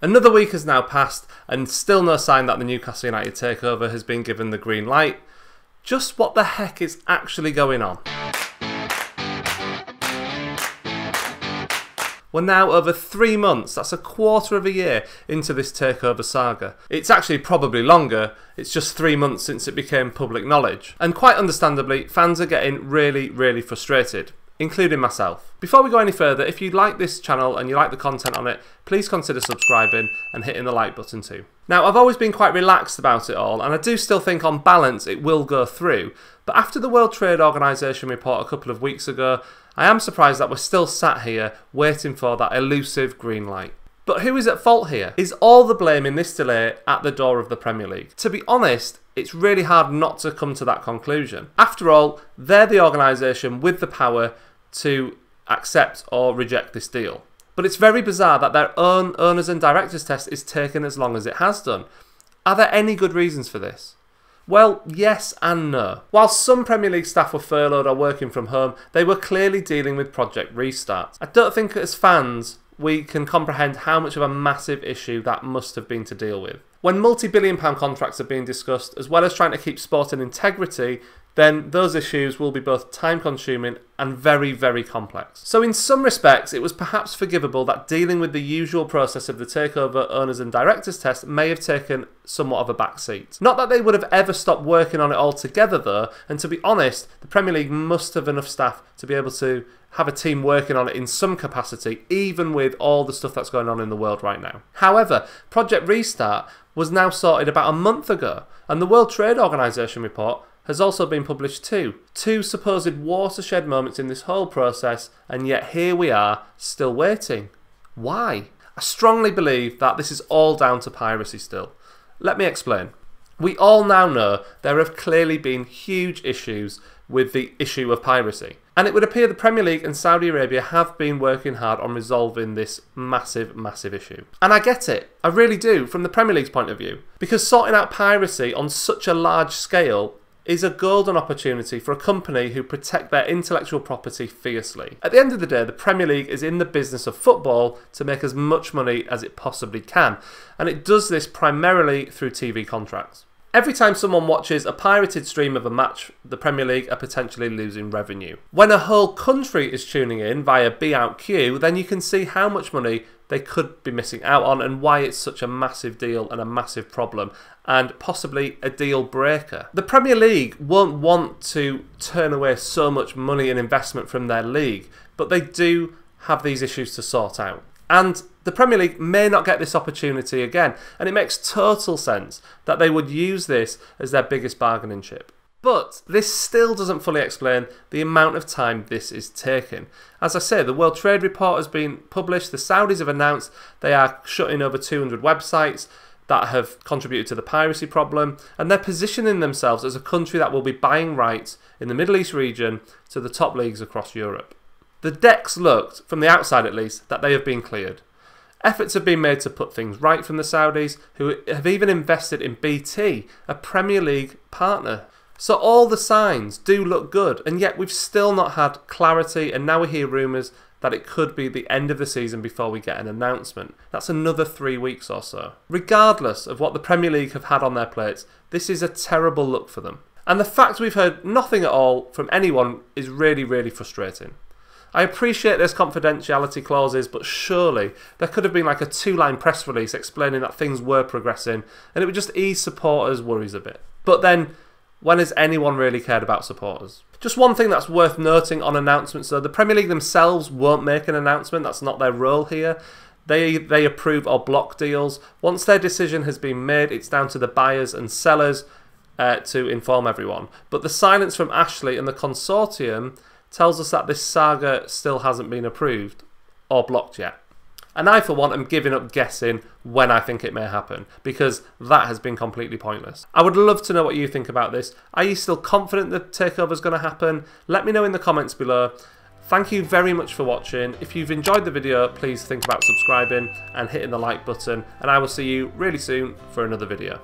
Another week has now passed and still no sign that the Newcastle United takeover has been given the green light. Just what the heck is actually going on? We're now over 3 months, that's a quarter of a year, into this takeover saga. It's actually probably longer, it's just 3 months since it became public knowledge. And quite understandably, fans are getting really frustrated, including myself. Before we go any further, if you like this channel and you like the content on it, please consider subscribing and hitting the like button too. Now, I've always been quite relaxed about it all, and I do still think on balance it will go through, but after the World Trade Organization report a couple of weeks ago, I am surprised that we're still sat here waiting for that elusive green light. But who is at fault here? Is all the blame in this delay at the door of the Premier League? To be honest, it's really hard not to come to that conclusion. After all, they're the organisation with the power to accept or reject this deal. But it's very bizarre that their own owners and directors test is taking as long as it has done. Are there any good reasons for this? Well, yes and no. While some Premier League staff were furloughed or working from home, they were clearly dealing with Project Restart. I don't think as fans we can comprehend how much of a massive issue that must have been to deal with. When multi-billion-pound contracts are being discussed, as well as trying to keep sporting integrity, then those issues will be both time-consuming and very complex. So in some respects, it was perhaps forgivable that dealing with the usual process of the takeover owners and directors test may have taken somewhat of a backseat. Not that they would have ever stopped working on it altogether though, and to be honest, the Premier League must have enough staff to be able to have a team working on it in some capacity, even with all the stuff that's going on in the world right now. However, Project Restart was now sorted about a month ago, and the World Trade Organization report has also been published too. 2 supposed watershed moments in this whole process, and yet here we are, still waiting. Why? I strongly believe that this is all down to piracy still. Let me explain. We all now know there have clearly been huge issues with the issue of piracy. And it would appear the Premier League and Saudi Arabia have been working hard on resolving this massive issue. And I get it, I really do, from the Premier League's point of view. Because sorting out piracy on such a large scale is a golden opportunity for a company who protect their intellectual property fiercely. At the end of the day, the Premier League is in the business of football to make as much money as it possibly can, and it does this primarily through TV contracts. Every time someone watches a pirated stream of a match, the Premier League are potentially losing revenue. When a whole country is tuning in via Be Out Q, then you can see how much money they could be missing out on and why it's such a massive deal and a massive problem and possibly a deal breaker. The Premier League won't want to turn away so much money and investment from their league, but they do have these issues to sort out. And the Premier League may not get this opportunity again, and it makes total sense that they would use this as their biggest bargaining chip. But this still doesn't fully explain the amount of time this is taking. As I say, the World Trade Report has been published, the Saudis have announced they are shutting over 200 websites that have contributed to the piracy problem, and they're positioning themselves as a country that will be buying rights in the Middle East region to the top leagues across Europe. The decks looked, from the outside at least, that they have been cleared. Efforts have been made to put things right from the Saudis, who have even invested in BT, a Premier League partner. So all the signs do look good, and yet we've still not had clarity, and now we hear rumours that it could be the end of the season before we get an announcement. That's another 3 weeks or so. Regardless of what the Premier League have had on their plates, this is a terrible look for them. And the fact we've heard nothing at all from anyone is really frustrating. I appreciate there's confidentiality clauses, but surely there could have been like a 2-line press release explaining that things were progressing, and it would just ease supporters' worries a bit. But then, when has anyone really cared about supporters? Just one thing that's worth noting on announcements though, the Premier League themselves won't make an announcement, that's not their role here. They approve or block deals. Once their decision has been made, it's down to the buyers and sellers to inform everyone. But the silence from Ashley and the consortium tells us that this saga still hasn't been approved or blocked yet. And I, for one, am giving up guessing when I think it may happen, because that has been completely pointless. I would love to know what you think about this. Are you still confident the takeover is going to happen? Let me know in the comments below. Thank you very much for watching. If you've enjoyed the video, please think about subscribing and hitting the like button, and I will see you really soon for another video.